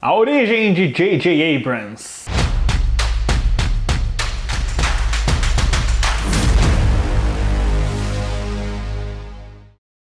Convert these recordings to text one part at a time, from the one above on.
A origem de J.J. Abrams.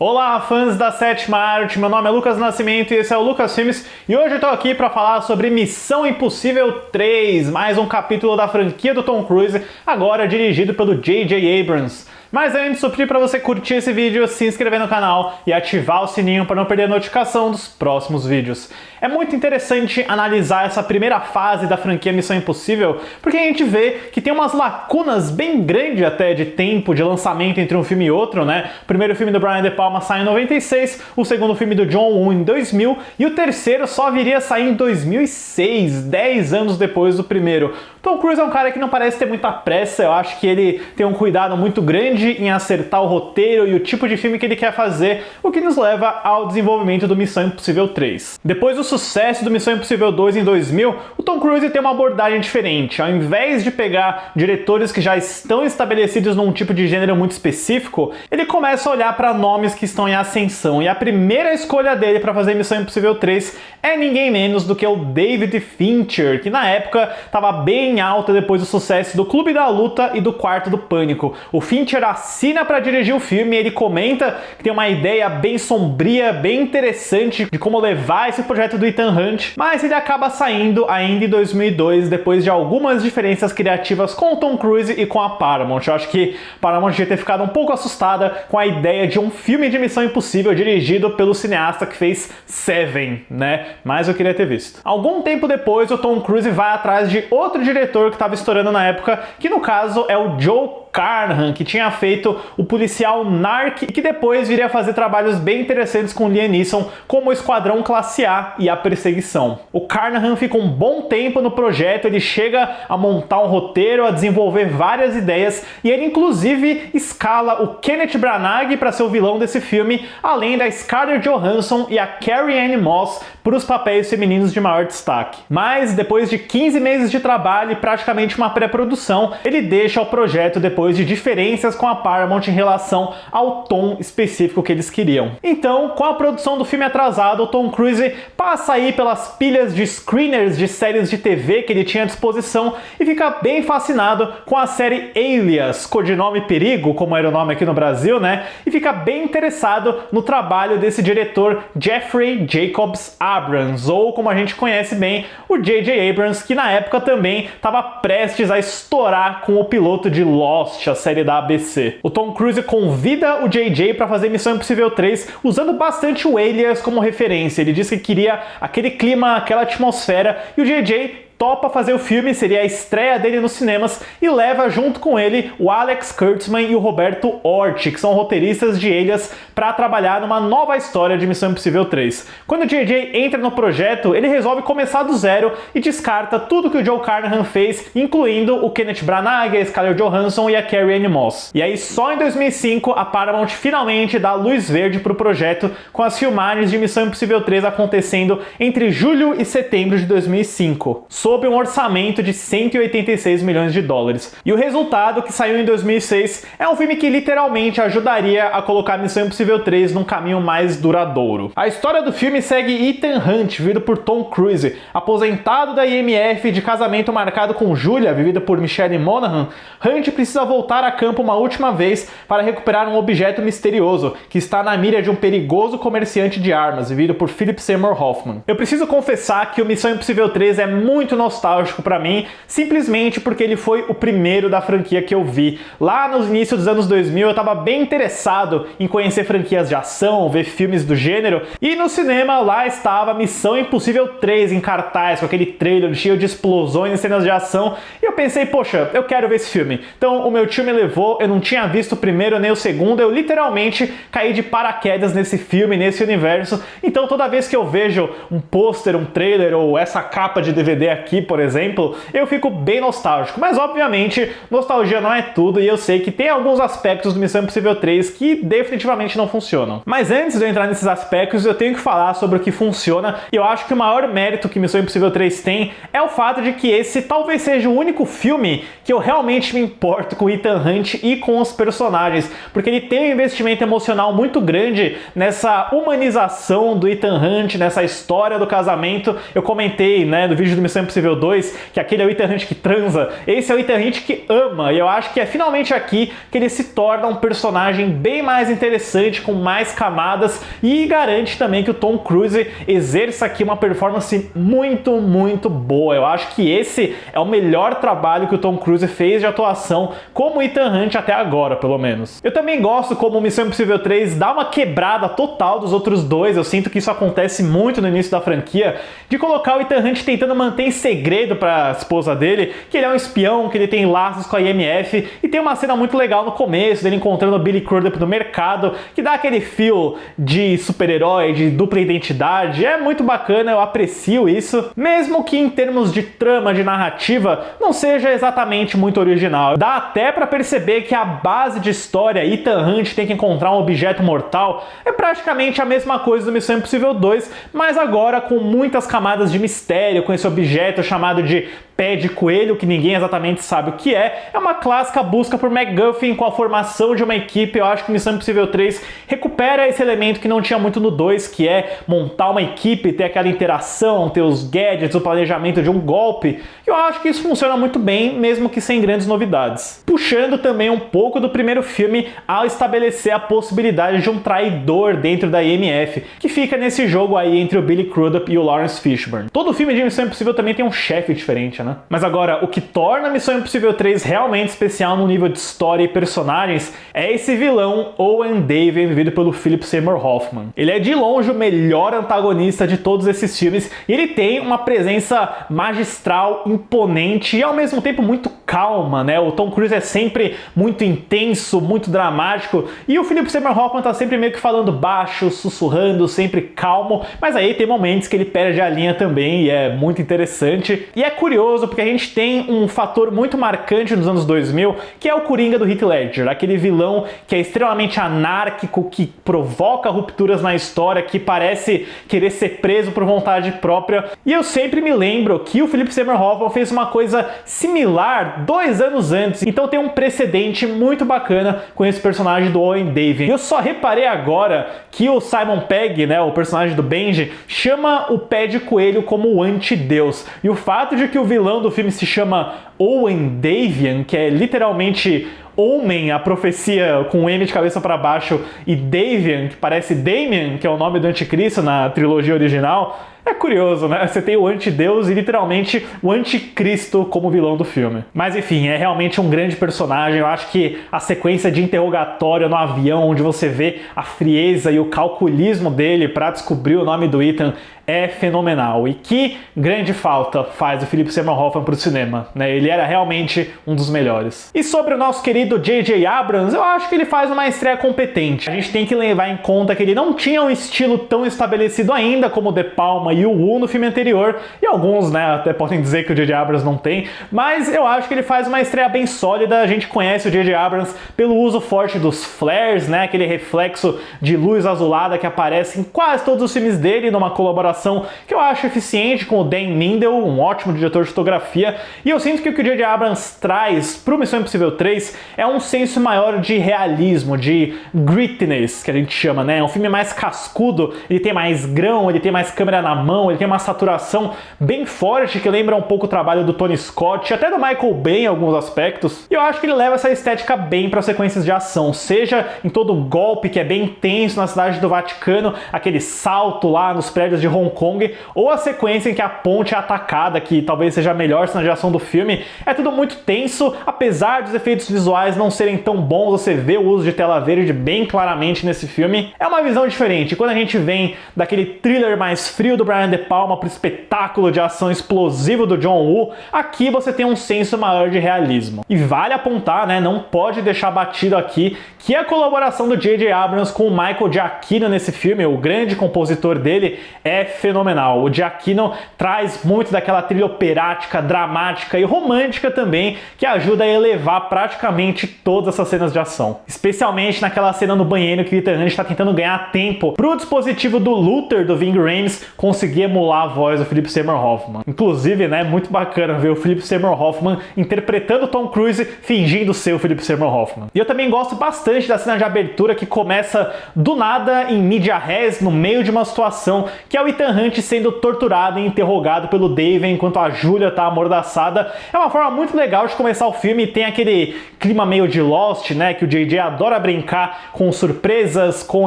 Olá, fãs da sétima arte, meu nome é Lucas Nascimento e esse é o Lucas Filmes e hoje eu tô aqui para falar sobre Missão Impossível 3, mais um capítulo da franquia do Tom Cruise, agora dirigido pelo J.J. Abrams. Mas antes, eu pedi para você curtir esse vídeo, se inscrever no canal e ativar o sininho para não perder a notificação dos próximos vídeos. É muito interessante analisar essa primeira fase da franquia Missão Impossível, porque a gente vê que tem umas lacunas bem grandes até de tempo de lançamento entre um filme e outro, né? O primeiro filme do Brian De Palma sai em 96, o segundo filme do John Woo em 2000 e o terceiro só viria a sair em 2006, 10 anos depois do primeiro. Tom Cruise é um cara que não parece ter muita pressa, eu acho que ele tem um cuidado muito grande em acertar o roteiro e o tipo de filme que ele quer fazer, o que nos leva ao desenvolvimento do Missão Impossível 3. Depois do sucesso do Missão Impossível 2 em 2000, o Tom Cruise tem uma abordagem diferente. Ao invés de pegar diretores que já estão estabelecidos num tipo de gênero muito específico, ele começa a olhar para nomes que estão em ascensão, e a primeira escolha dele para fazer Missão Impossível 3 é ninguém menos do que o David Fincher, que na época estava bem alta depois do sucesso do Clube da Luta e do Quarto do Pânico. O Fincher assina para dirigir o filme e ele comenta que tem uma ideia bem sombria, bem interessante de como levar esse projeto do Ethan Hunt, mas ele acaba saindo ainda em 2002, depois de algumas diferenças criativas com o Tom Cruise e com a Paramount. Eu acho que a Paramount devia ter ficado um pouco assustada com a ideia de um filme de Missão Impossível dirigido pelo cineasta que fez Seven, né? Mas eu queria ter visto. Algum tempo depois, o Tom Cruise vai atrás de outro diretor que estava estourando na época, que no caso é o Joe Carnahan, que tinha feito o policial Narc e que depois viria a fazer trabalhos bem interessantes com Liam Neeson, como o Esquadrão Classe A e A Perseguição. O Carnahan fica um bom tempo no projeto, ele chega a montar um roteiro, a desenvolver várias ideias e ele inclusive escala o Kenneth Branagh para ser o vilão desse filme, além da Scarlett Johansson e a Carrie-Anne Moss para os papéis femininos de maior destaque. Mas depois de 15 meses de trabalho e praticamente uma pré-produção, ele deixa o projeto depois de diferenças com a Paramount em relação ao tom específico que eles queriam. Então, com a produção do filme atrasado, o Tom Cruise passa aí pelas pilhas de screeners de séries de TV que ele tinha à disposição e fica bem fascinado com a série Alias, codinome Perigo, como era o nome aqui no Brasil, né? E fica bem interessado no trabalho desse diretor Jeffrey Jacobs Abrams, ou como a gente conhece bem, o J.J. Abrams, que na época também estava prestes a estourar com o piloto de Lost, a série da ABC. O Tom Cruise convida o JJ para fazer Missão Impossível 3 usando bastante o Alias como referência. Ele disse que queria aquele clima, aquela atmosfera, e o JJ topa fazer o filme, seria a estreia dele nos cinemas, e leva junto com ele o Alex Kurtzman e o Roberto Orci, que são roteiristas de Alias, para trabalhar numa nova história de Missão Impossível 3. Quando o JJ entra no projeto, ele resolve começar do zero e descarta tudo que o Joe Carnahan fez, incluindo o Kenneth Branagh, a Scarlett Johansson e a Carrie-Anne Moss. E aí só em 2005 a Paramount finalmente dá luz verde para o projeto, com as filmagens de Missão Impossível 3 acontecendo entre julho e setembro de 2005. Sob um orçamento de 186 milhões de dólares. E o resultado, que saiu em 2006, é um filme que literalmente ajudaria a colocar Missão Impossível 3 num caminho mais duradouro. A história do filme segue Ethan Hunt, vivido por Tom Cruise. Aposentado da IMF de casamento marcado com Julia, vivida por Michelle Monaghan, Hunt precisa voltar a campo uma última vez para recuperar um objeto misterioso que está na mira de um perigoso comerciante de armas, vivido por Philip Seymour Hoffman. Eu preciso confessar que o Missão Impossível 3 é muito nostálgico pra mim, simplesmente porque ele foi o primeiro da franquia que eu vi. Lá nos inícios dos anos 2000 eu tava bem interessado em conhecer franquias de ação, ver filmes do gênero, e no cinema lá estava Missão Impossível 3 em cartaz, com aquele trailer cheio de explosões e cenas de ação, e eu pensei, poxa, eu quero ver esse filme. Então o meu tio me levou, eu não tinha visto o primeiro nem o segundo, eu literalmente caí de paraquedas nesse filme, nesse universo, então toda vez que eu vejo um pôster, um trailer ou essa capa de DVD aqui, por exemplo, eu fico bem nostálgico. Mas, obviamente, nostalgia não é tudo e eu sei que tem alguns aspectos do Missão Impossível 3 que definitivamente não funcionam. Mas antes de eu entrar nesses aspectos, eu tenho que falar sobre o que funciona, e eu acho que o maior mérito que Missão Impossível 3 tem é o fato de que esse talvez seja o único filme que eu realmente me importo com o Ethan Hunt e com os personagens, porque ele tem um investimento emocional muito grande nessa humanização do Ethan Hunt, nessa história do casamento. Eu comentei, né, no vídeo do Missão Impossível 2, que aquele é o Ethan Hunt que transa, esse é o Ethan Hunt que ama, e eu acho que é finalmente aqui que ele se torna um personagem bem mais interessante, com mais camadas, e garante também que o Tom Cruise exerça aqui uma performance muito boa. Eu acho que esse é o melhor trabalho que o Tom Cruise fez de atuação como Ethan Hunt até agora, pelo menos. Eu também gosto como Missão Impossível 3 dá uma quebrada total dos outros dois, eu sinto que isso acontece muito no início da franquia, de colocar o Ethan Hunt tentando manter em segredo para a esposa dele, que ele é um espião, que ele tem laços com a IMF, e tem uma cena muito legal no começo, dele encontrando o Billy Crudup no mercado, que dá aquele feel de super-herói, de dupla identidade, é muito bacana, eu aprecio isso, mesmo que em termos de trama, de narrativa, não seja exatamente muito original. Dá até pra perceber que a base de história, Ethan Hunt tem que encontrar um objeto mortal, é praticamente a mesma coisa do Missão Impossível 2, mas agora com muitas camadas de mistério, com esse objeto chamado de pé de coelho, que ninguém exatamente sabe o que é uma clássica busca por MacGuffin com a formação de uma equipe. Eu acho que Missão Impossível 3 recupera esse elemento que não tinha muito no 2, que é montar uma equipe, ter aquela interação, ter os gadgets, o planejamento de um golpe. Eu acho que isso funciona muito bem, mesmo que sem grandes novidades. Puxando também um pouco do primeiro filme ao estabelecer a possibilidade de um traidor dentro da IMF, que fica nesse jogo aí entre o Billy Crudup e o Lawrence Fishburne. Todo filme de Missão Impossível também tem um chefe diferente, né? Mas agora, o que torna Missão Impossível 3 realmente especial no nível de história e personagens é esse vilão, Owen Davian, vivido pelo Philip Seymour Hoffman. Ele é de longe o melhor antagonista de todos esses filmes e ele tem uma presença magistral, imponente e ao mesmo tempo muito calma, né? O Tom Cruise é sempre muito intenso, muito dramático, e o Philip Seymour Hoffman tá sempre meio que falando baixo, sussurrando, sempre calmo, mas aí tem momentos que ele perde a linha também e é muito interessante. E é curioso porque a gente tem um fator muito marcante nos anos 2000, que é o Coringa do Heath Ledger, aquele vilão que é extremamente anárquico, que provoca rupturas na história, que parece querer ser preso por vontade própria. E eu sempre me lembro que o Philip Seymour Hoffman fez uma coisa similar 2 anos antes, então tem um precedente muito bacana com esse personagem do Owen Davian. Eu só reparei agora que o Simon Pegg, né, o personagem do Benji, chama o pé de coelho como o antideus, e o fato de que o vilão do filme se chama Owen Davian, que é literalmente Omen, a profecia com M de cabeça para baixo, e Davian, que parece Damien, que é o nome do anticristo na trilogia original, é curioso, né? Você tem o antideus e literalmente o anticristo como vilão do filme. Mas enfim, é realmente um grande personagem. Eu acho que a sequência de interrogatório no avião, onde você vê a frieza e o calculismo dele para descobrir o nome do Ethan, é fenomenal. E que grande falta faz o Philip Seymour Hoffman pro cinema, né? Ele era realmente um dos melhores. E sobre o nosso querido J.J. Abrams, eu acho que ele faz uma estreia competente. A gente tem que levar em conta que ele não tinha um estilo tão estabelecido ainda como De Palma e o Wu no filme anterior, e alguns, né, até podem dizer que o J.J. Abrams não tem, mas eu acho que ele faz uma estreia bem sólida. A gente conhece o J.J. Abrams pelo uso forte dos flares, né, aquele reflexo de luz azulada que aparece em quase todos os filmes dele, numa colaboração que eu acho eficiente com o Dan Mindel, um ótimo diretor de fotografia, e eu sinto que o J.J. Abrams traz pro Missão Impossível 3 é um senso maior de realismo, de grittiness, que a gente chama, né, é um filme mais cascudo, ele tem mais grão, ele tem mais câmera na mão, ele tem uma saturação bem forte que lembra um pouco o trabalho do Tony Scott, até do Michael Bay em alguns aspectos, e eu acho que ele leva essa estética bem para sequências de ação, seja em todo o golpe que é bem tenso na cidade do Vaticano, aquele salto lá nos prédios de Hong Kong, ou a sequência em que a ponte é atacada, que talvez seja a melhor cena de ação do filme. É tudo muito tenso, apesar dos efeitos visuais não serem tão bons, você vê o uso de tela verde bem claramente nesse filme. É uma visão diferente. Quando a gente vem daquele thriller mais frio do Brian De Palma pro espetáculo de ação explosivo do John Woo, aqui você tem um senso maior de realismo. E vale apontar, né, não pode deixar batido aqui, que a colaboração do J.J. Abrams com o Michael Giacchino nesse filme, o grande compositor dele, é fenomenal. O Giacchino traz muito daquela trilha operática, dramática e romântica também, que ajuda a elevar praticamente todas essas cenas de ação. Especialmente naquela cena no banheiro que o Ethan Hunt está tentando ganhar tempo pro dispositivo do Luther, do Ving Rhames, conseguir emular a voz do Philip Seymour Hoffman. Inclusive, né, muito bacana ver o Philip Seymour Hoffman interpretando Tom Cruise, fingindo ser o Philip Seymour Hoffman. E eu também gosto bastante da cena de abertura que começa do nada em mídia res, no meio de uma situação, que é o Ethan Hunt sendo torturado e interrogado pelo Dave enquanto a Julia tá amordaçada. É uma forma muito legal de começar o filme e tem aquele clima meio de Lost, né, que o J.J. adora brincar com surpresas, com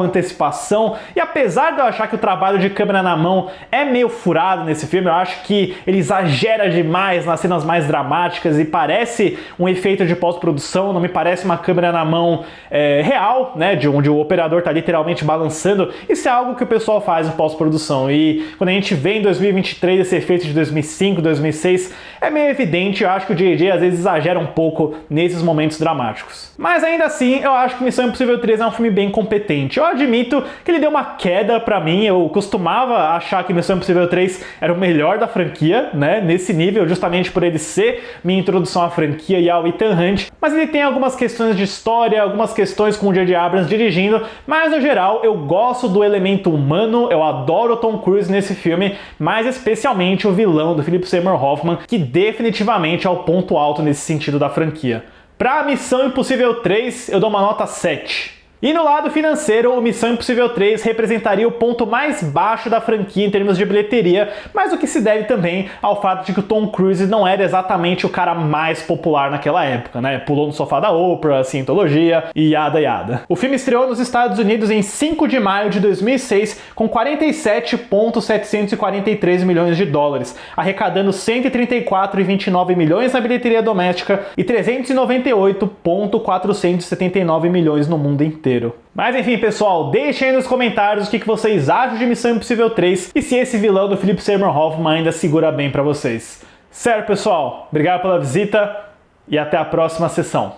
antecipação, e apesar de eu achar que o trabalho de câmera na mão é meio furado nesse filme, eu acho que ele exagera demais nas cenas mais dramáticas e parece um efeito de pós-produção, não me parece uma câmera na mão real, né, de onde o operador tá literalmente balançando. Isso é algo que o pessoal faz em pós-produção, e quando a gente vê em 2023 esse efeito de 2005, 2006, é meio evidente. Eu acho que o J.J. às vezes exagera um pouco nesses momentos dramáticos. Mas ainda assim, eu acho que Missão Impossível 3 é um filme bem competente. Eu admito que ele deu uma queda pra mim, eu costumava achar que Missão Impossível 3 era o melhor da franquia, né, nesse nível, justamente por ele ser minha introdução à franquia e ao Ethan Hunt, mas ele tem algumas questões de história, algumas questões com o J.J. Abrams dirigindo, mas no geral eu gosto do elemento humano, eu adoro o Tom Cruise nesse filme, mas especialmente o vilão do Philip Seymour Hoffman, que definitivamente é o ponto alto nesse sentido da franquia. Pra Missão Impossível 3, eu dou uma nota 7. E no lado financeiro, o Missão Impossível 3 representaria o ponto mais baixo da franquia em termos de bilheteria, mas o que se deve também ao fato de que o Tom Cruise não era exatamente o cara mais popular naquela época, né? Pulou no sofá da Oprah, Cientologia e yada yada. O filme estreou nos Estados Unidos em 5 de maio de 2006 com 47,743 milhões de dólares, arrecadando 134,29 milhões na bilheteria doméstica e 398,479 milhões no mundo inteiro. Mas enfim, pessoal, deixem aí nos comentários o que vocês acham de Missão Impossível 3 e se esse vilão do Philip Seymour Hoffman ainda segura bem pra vocês. Certo, pessoal? Obrigado pela visita e até a próxima sessão.